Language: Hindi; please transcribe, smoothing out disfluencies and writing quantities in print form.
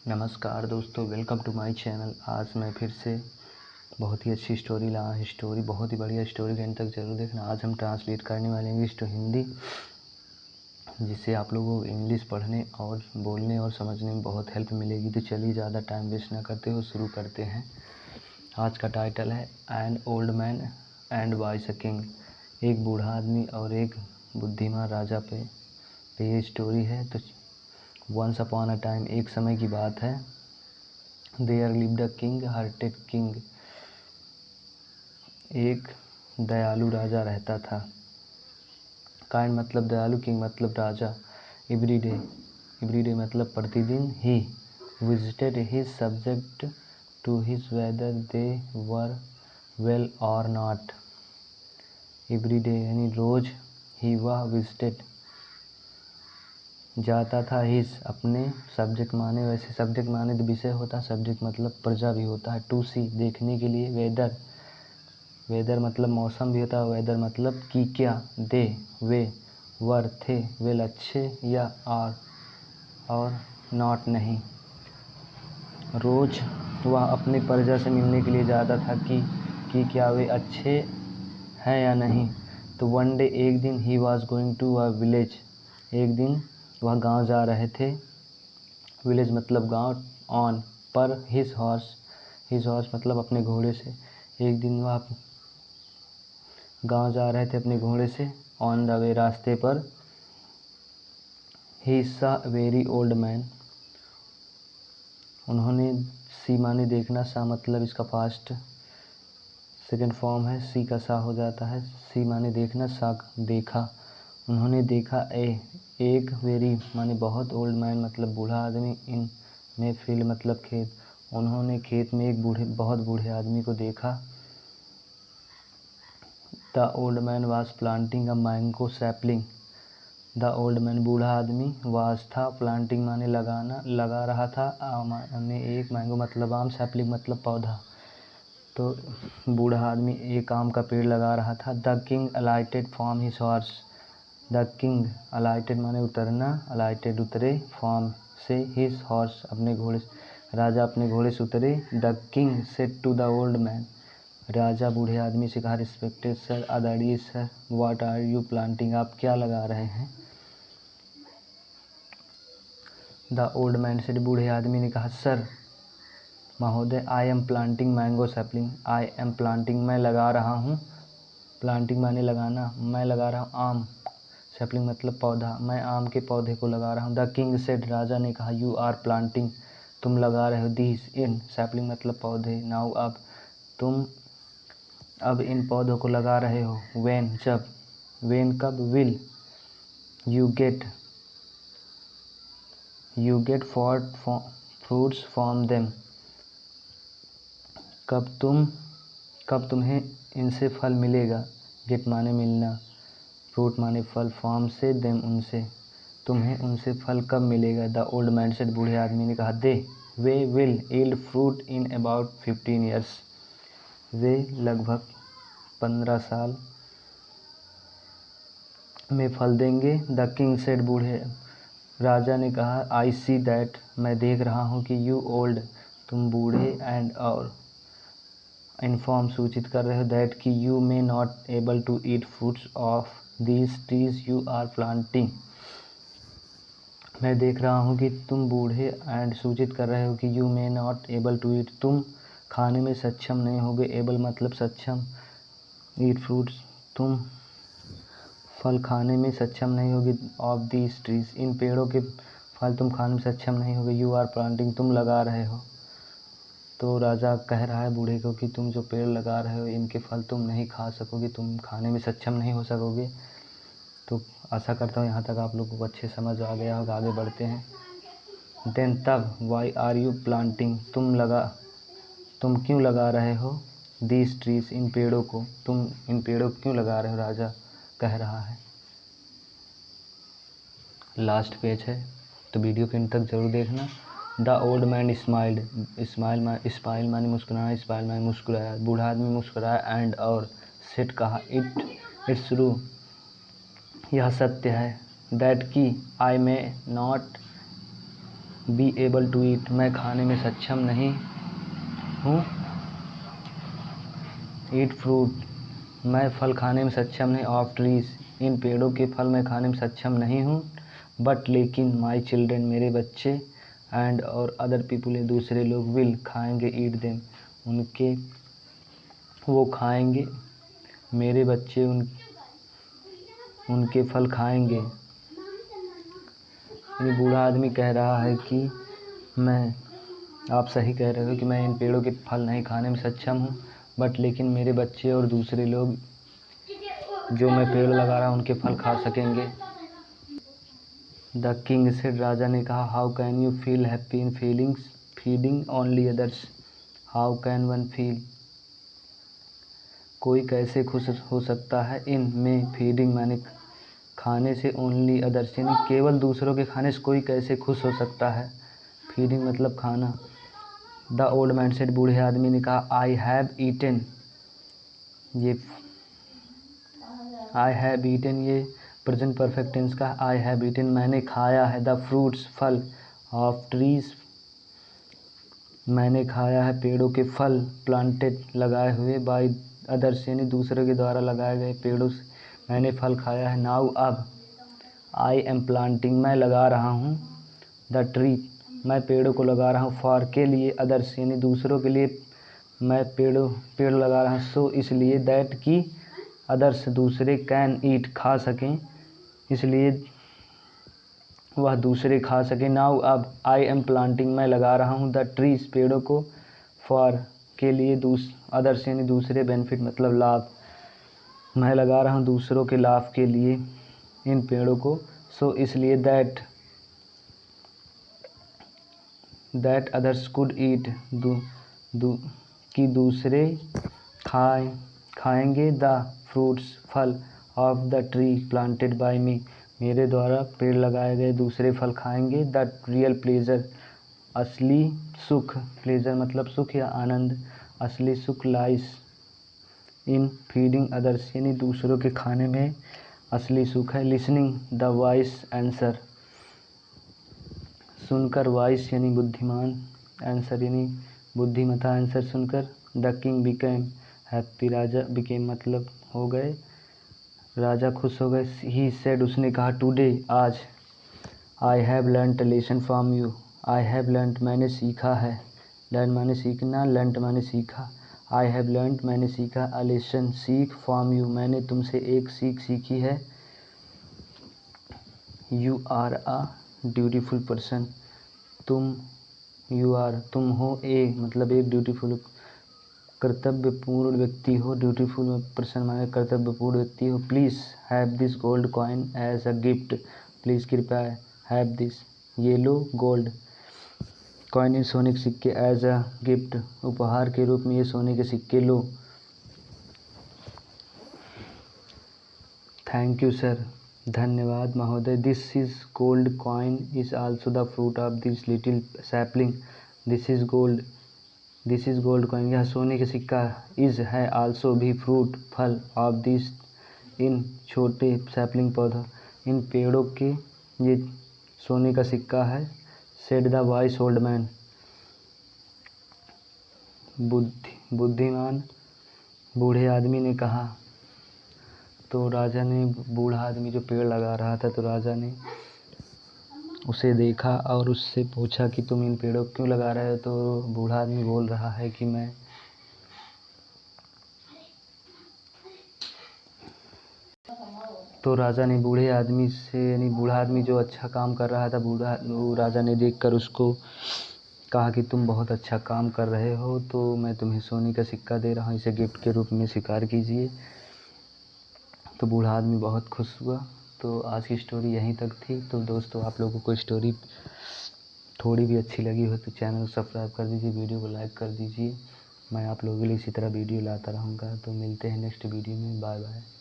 नमस्कार दोस्तों, वेलकम टू माय चैनल। आज मैं फिर से बहुत ही अच्छी स्टोरी लाया है। स्टोरी बहुत ही बढ़िया स्टोरी के अंत तक जरूर देखना। आज हम ट्रांसलेट करने वाले इंग्लिश टू हिंदी, जिससे आप लोगों को इंग्लिश पढ़ने और बोलने और समझने में बहुत हेल्प मिलेगी। तो चलिए ज़्यादा टाइम वेस्ट ना करते हुए शुरू करते हैं। आज का टाइटल है an old man and vice king. एक बूढ़ा आदमी और एक बुद्धिमान राजा पे ये स्टोरी है। तो वंस अपॉन अ टाइम, एक समय की बात है। There lived a kind hearted king. एक दयालु राजा रहता था। काइंड मतलब दयालु, किंग मतलब राजा। एवरीडे मतलब प्रतिदिन। He visited his subject to his whether they were well और नॉट। एवरीडे यानी रोज, ही वह विजिटेड जाता था। हिज अपने, सब्जेक्ट माने, वैसे सब्जेक्ट माने तो विषय होता है, सब्जेक्ट मतलब प्रजा भी होता है। टू सी देखने के लिए, वेदर मतलब मौसम भी होता है। वेदर मतलब कि क्या, दे वे, वर थे, वेल अच्छे, या और नॉट नहीं। रोज वह अपनी प्रजा से मिलने के लिए जाता था कि क्या वे अच्छे हैं या नहीं। तो वन डे, एक दिन, he was going to a village. एक दिन वह गांव जा रहे थे। विलेज मतलब गांव। ऑन पर हिज हॉर्स मतलब अपने घोड़े से। एक दिन वह गांव जा रहे थे अपने घोड़े से। ऑन द वे, रास्ते पर। ही सा वेरी ओल्ड मैन। उन्होंने, सी माने देखना, सा मतलब इसका पास्ट सेकंड फॉर्म है। सी का सा हो जाता है। सी माने देखना, सा देखा। उन्होंने देखा एक वेरी माने बहुत, ओल्ड मैन मतलब बूढ़ा आदमी, इन में फील्ड मतलब खेत। उन्होंने खेत में एक बहुत बूढ़े आदमी को देखा। The old man was planting a mango sapling. The old man बूढ़ा आदमी, वाज था, प्लांटिंग माने लगाना, लगा रहा था, माने एक, मैंगो मतलब आम, सैपलिंग मतलब पौधा। तो बूढ़ा आदमी एक आम का पेड़ लगा रहा था। The king अलाइटेड from his horse. The king अलाइटेड माने उतरना, अलाइटेड उतरे, फ्रॉम से, हिज हॉर्स अपने घोड़े से। राजा अपने घोड़े से उतरे। The king said to the old man. राजा बूढ़े आदमी से कहा, रिस्पेक्टेड सर, आदरणीय sir, what are you planting, आप क्या लगा रहे हैं। द ओल्ड मैन सेड, बूढ़े आदमी ने कहा, सर महोदय, I am planting mango sapling. I am planting मैं लगा रहा हूँ, प्लांटिंग माने लगाना, मैं लगा रहा हूँ आम, सैपलिंग मतलब पौधा, मैं आम के पौधे को लगा रहा हूँ। द किंग सेड, राजा ने कहा, यू आर प्लांटिंग, तुम लगा रहे हो, दीज इन, सैपलिंग मतलब पौधे, नाउ अब, तुम अब इन पौधों को लगा रहे हो। व्हेन जब, व्हेन कब, will you get fruits from them, कब तुम्हें इनसे फल मिलेगा। गेट माने मिलना, फ्रूट माने फल, फॉर्म से, देम उनसे, तुम्हें उनसे फल कब मिलेगा। द ओल्ड मैन सेड, बूढ़े आदमी ने कहा, they will yield fruit in about 15 years. वे लगभग 15 साल में फल देंगे। द किंग सेड, बूढ़े राजा ने कहा, आई सी दैट, मैं देख रहा हूँ कि यू ओल्ड, तुम बूढ़े, एंड और इन्फॉर्म सूचित कर रहे हो, दैट कि you may not able to eat fruits of these trees you are planting. मैं देख रहा हूँ कि तुम बूढ़े, एंड सूचित कर रहे हो कि you may not able to eat, तुम खाने में सक्षम नहीं होगे। एबल मतलब सक्षम, ईट फ्रूट्स तुम फल खाने में सक्षम नहीं होगे। ऑफ दीज ट्रीज, इन पेड़ों के फल तुम खाने में सक्षम नहीं होगे। यू आर प्लांटिंग, तुम लगा रहे हो। तो राजा कह रहा है बूढ़े को कि तुम जो पेड़ लगा रहे हो, इनके फल तुम नहीं खा सकोगे, तुम खाने में सक्षम नहीं हो सकोगे। तो आशा करता हूँ यहाँ तक आप लोगों को अच्छे समझ आ गया होगा। आगे बढ़ते हैं। देन तब, वाई आर यू प्लांटिंग, तुम क्यों लगा रहे हो। दीज ट्रीज, इन पेड़ों को, तुम इन पेड़ों को क्यों लगा रहे हो, राजा कह रहा है। लास्ट पेज है, तो वीडियो के अंत तक जरूर देखना। The old man smiled, smile माने मुस्कुराना, स्माइल माने मुस्कुराया, बूढ़ा आदमी मुस्कुराया, एंड और सेट कहा, इट्स ट्रू, यह सत्य है, दैट की, I may not be able to eat, मैं खाने में सक्षम नहीं हूँ। ईट फ्रूट, मैं फल खाने में सक्षम नहीं। ऑफ ट्रीज, इन पेड़ों के फल मैं खाने में सक्षम नहीं हूँ। बट लेकिन, माई चिल्ड्रेन, मेरे बच्चे, एंड और अदर पीपुल, दूसरे लोग, विल खाएंगे, ईट देम, उनके वो खाएंगे, मेरे बच्चे उनके फल खाएंगे। यानी बूढ़ा आदमी कह रहा है कि आप सही कह रहे हो कि मैं इन पेड़ों के फल नहीं खाने में सक्षम हूँ, बट लेकिन मेरे बच्चे और दूसरे लोग जो मैं पेड़ लगा रहा हूँ उनके फल खा सकेंगे। द किंग सेड, राजा ने कहा, how can you feel happy in feeding only others. How can one feel, कोई कैसे खुश हो सकता है, इन में, फीडिंग माने खाने से, ओनली अदर्स यानी केवल दूसरों के खाने से कोई कैसे खुश हो सकता है। फीडिंग मतलब खाना। द ओल्ड मैन सेड, बूढ़े आदमी ने कहा, आई हैव ईटन, ये प्रेजेंट परफेक्ट टेंस का आई हैव ईटन, मैंने खाया है। द फ्रूट्स, फल, ऑफ ट्रीज, मैंने खाया है पेड़ों के फल, प्लांटेड, लगाए हुए, बाय अदर्स यानी दूसरों के द्वारा लगाए गए पेड़ों से मैंने फल खाया है। नाउ अब, आई एम प्लांटिंग, मैं लगा रहा हूँ, द ट्री, मैं पेड़ों को लगा रहा हूँ, फॉर, के लिए, अदर्स यानी दूसरों के लिए मैं पेड़ लगा रहा हूँ, सो इसलिए, दैट कि अदर्स दूसरे, कैन ईट खा सकें, इसलिए वह दूसरे खा सकें। नाउ अब, आई एम प्लांटिंग, मैं लगा रहा हूँ, द ट्रीज, पेड़ों को, फॉर, के लिए, अदर्स यानी दूसरे, बेनिफिट मतलब लाभ, मैं लगा रहा हूँ दूसरों के लाभ के लिए इन पेड़ों को, सो इसलिए, दैट अदर्स कुड ईट, कि दूसरे खाएंगे, द फ्रूट्स, फल, of the tree planted by me, मेरे द्वारा पेड़ लगाए गए दूसरे फल खाएंगे। द रियल प्लेजर, असली सुख, प्लेजर मतलब सुख या आनंद, असली सुख, लाइस इन फीडिंग अदर्स यानी दूसरों के खाने में असली सुख है। लिसनिंग द वाइस आंसर, सुनकर, वाइस यानी बुद्धिमान, आंसर यानी बुद्धिमता, आंसर सुनकर। The king became happy, Raja, became मतलब हो गए, राजा खुश हो गए। ही सेड, उसने कहा, टुडे, आज, I have learned a lesson from you, I have learned मैंने सीखा है, लर्न माने सीखना, लर्नड माने सीखा, आई हैव लर्नड मैंने सीखा, अ लेसन सीख, फ्रॉम यू मैंने तुमसे एक सीख सीखी है। You are a dutiful person, तुम हो ए मतलब एक ड्यूटीफुल कर्तव्यपूर्ण व्यक्ति हो, ड्यूटीफुल पर्सन माने कर्तव्यपूर्ण व्यक्ति हो। Please have this gold coin as a gift, please कृपया हैव दिस, ये लो गोल्ड कॉइन, इन सोने के सिक्के, एज अ गिफ्ट उपहार के रूप में ये सोने के सिक्के लो। थैंक यू सर, धन्यवाद महोदय। This is gold coin is also the fruit of this little sapling, this is gold coin, यह सोने का सिक्का, इज़ है, आल्सो भी, फ्रूट, फल, ऑफ दिस इन छोटे सैपलिंग पौधा, इन पेड़ों के ये सोने का सिक्का है। Said the vice old man, बुद्धिमान बूढ़े आदमी ने कहा। तो राजा ने, बूढ़ा आदमी जो पेड़ लगा रहा था, तो राजा ने उसे देखा और उससे पूछा कि तुम इन पेड़ों को क्यों लगा रहे हो। तो बूढ़ा आदमी बोल रहा है कि मैं तो राजा ने बूढ़े आदमी से, यानी बूढ़ा आदमी जो अच्छा काम कर रहा था, वो राजा ने देखकर उसको कहा कि तुम बहुत अच्छा काम कर रहे हो, तो मैं तुम्हें सोने का सिक्का दे रहा हूँ, इसे गिफ्ट के रूप में स्वीकार कीजिए। तो बूढ़ा आदमी बहुत खुश हुआ। तो आज की स्टोरी यहीं तक थी। तो दोस्तों, आप लोगों को स्टोरी थोड़ी भी अच्छी लगी हो तो चैनल को सब्सक्राइब कर दीजिए, वीडियो को लाइक कर दीजिए। मैं आप लोगों के लिए इसी तरह वीडियो लाता रहूँगा। तो मिलते हैं नेक्स्ट वीडियो में, बाय बाय।